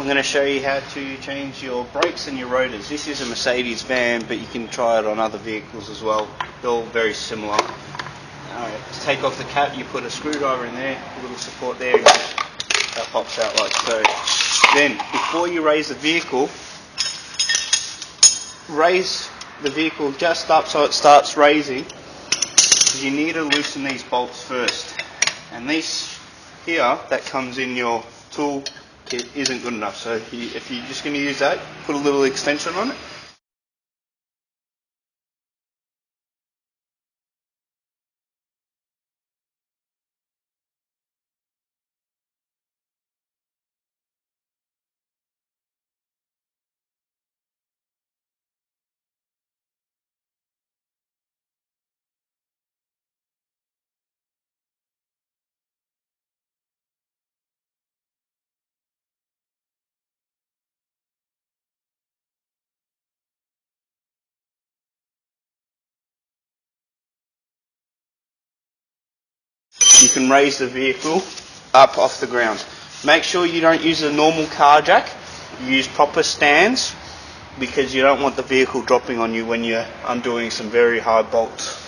I'm going to show you how to change your brakes and your rotors. This is a Mercedes van, but you can try it on other vehicles as well. They're all very similar. To take off the cap, you put a screwdriver in there, a little support there, and that pops out like so. Then, before you raise the vehicle just up so it starts raising. You need to loosen these bolts first. And this here, that comes in your tool kit, isn't good enough. So if you're just going to use that, put a little extension on it. You can raise the vehicle up off the ground. Make sure you don't use a normal car jack. You use proper stands, because you don't want the vehicle dropping on you when you're undoing some very hard bolts.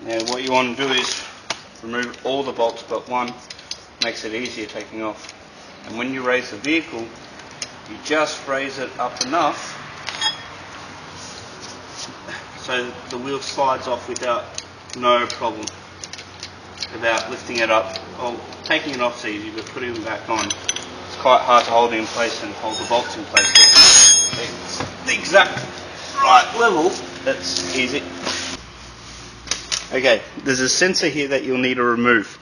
Now what you want to do is remove all the bolts but one. Makes it easier taking off. And when you raise the vehicle, you just raise it up enough so the wheel slides off without no problem. Without lifting it up. Well, taking it off is easy, but putting it back on, it's quite hard to hold it in place and hold the bolts in place. But it's the exact right level, that's easy. Okay, there's a sensor here that you'll need to remove.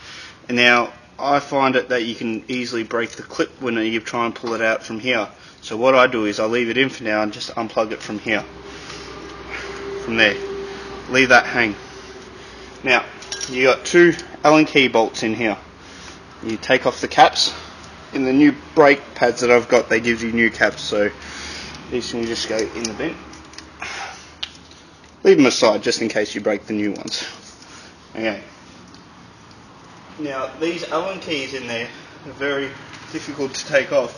And now, I find it that you can easily break the clip when you try and pull it out from here. So what I do is I leave it in for now and just unplug it from here. From there. Leave that hang. Now, you got two Allen key bolts in here. You take off the caps. In the new brake pads that I've got, they give you new caps, so these can just go in the bin. Leave them aside just in case you break the new ones. Okay. Now these Allen keys in there are very difficult to take off.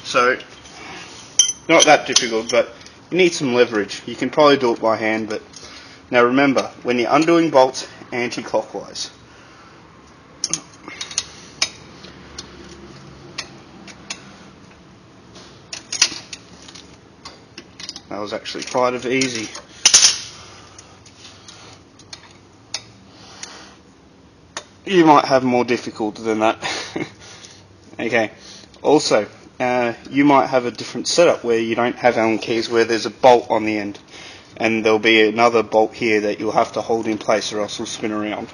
So, not that difficult, but you need some leverage. You can probably do it by hand, but now remember, when you're undoing bolts, anti-clockwise. That was actually quite easy. You might have more difficulty than that. Okay. Also, you might have a different setup where you don't have Allen keys, where there's a bolt on the end, and there'll be another bolt here that you'll have to hold in place or else it'll spin around.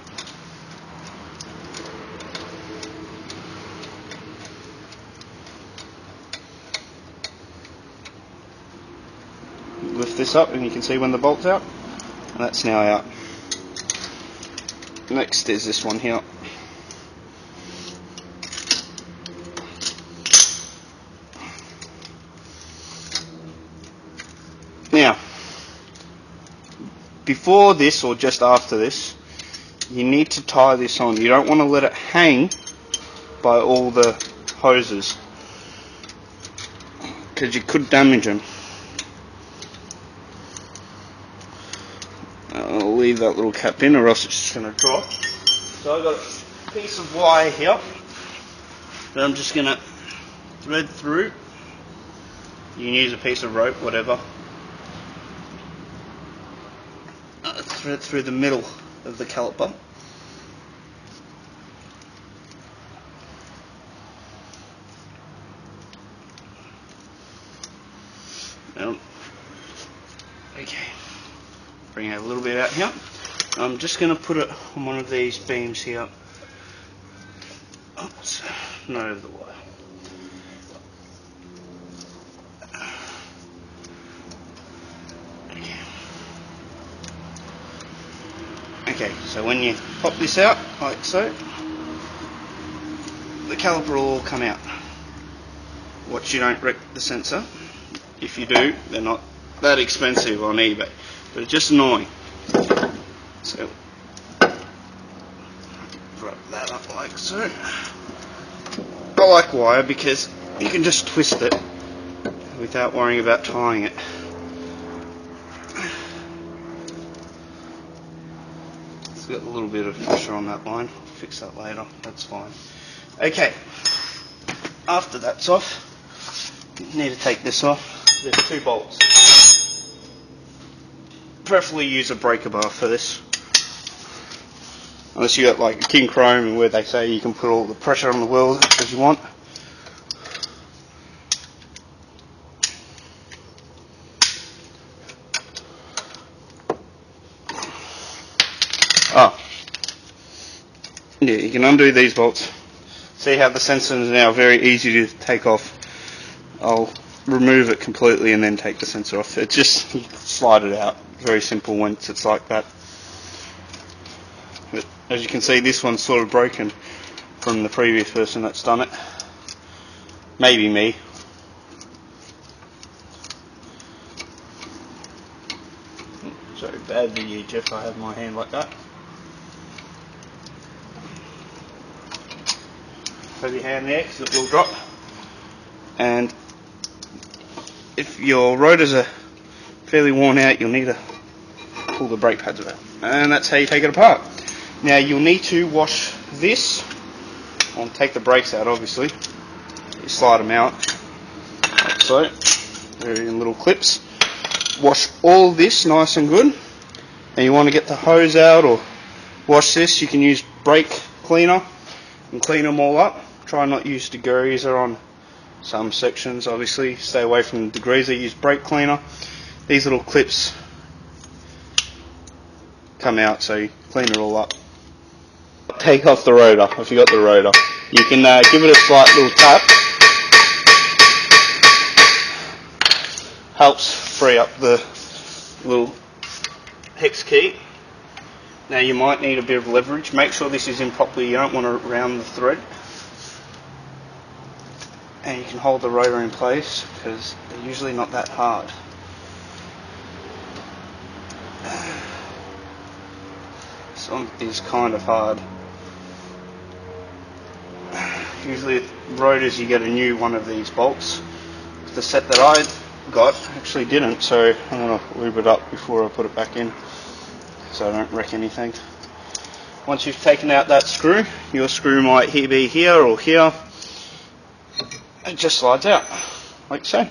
Lift this up and you can see when the bolt's out, and that's now out. Next is this one here. Now, before this or just after this, you need to tie this on. You don't want to let it hang by all the hoses, because you could damage them. I'll leave that little cap in or else it's just going to drop. So I've got a piece of wire here that I'm just going to thread through. You can use a piece of rope, whatever. Thread through the middle of the caliper. Okay, bring it a little bit out here. I'm just going to put it on one of these beams here. Oops, not over the wire. Okay. Okay, so when you pop this out, like so, the caliper will all come out. Watch you don't wreck the sensor. If you do, they're not that expensive on eBay, but it's just annoying. So, wrap that up like so. I like wire because you can just twist it without worrying about tying it. It's got a little bit of pressure on that line. I'll fix that later, that's fine. Okay, after that's off, you need to take this off. There's 2 bolts. Preferably use a breaker bar for this. Unless you got like a king chrome and where they say you can put all the pressure on the wheels as you want. Yeah, you can undo these bolts. See how the sensor is now very easy to take off. I'll remove it completely and then take the sensor off. It's just, you slide it out. Very simple once it's like that. But as you can see, this one's sort of broken from the previous person that's done it. Maybe me. Sorry, bad video, Jeff, I have my hand like that. Have your hand there because it will drop. And if your rotors are fairly worn out, you'll need to pull the brake pads out. And that's how you take it apart. Now you'll need to wash this. I'll take the brakes out obviously. You slide them out like so. They're in little clips. Wash all this nice and good. And you want to get the hose out or wash this, you can use brake cleaner and clean them all up. Try not to use degreaser on some sections, obviously. Stay away from the degreaser, use brake cleaner. These little clips come out, so you clean it all up. Take off the rotor, if you got the rotor. You can give it a slight little tap. Helps free up the little hex key. Now you might need a bit of leverage. Make sure this is in properly, you don't want to round the thread. And you can hold the rotor in place because they're usually not that hard. This one is kind of hard. Usually rotors you get a new one of these bolts. The set that I got actually didn't, so I'm going to lube it up before I put it back in so I don't wreck anything. Once you've taken out that screw, your screw might be here or here. It just slides out, like so.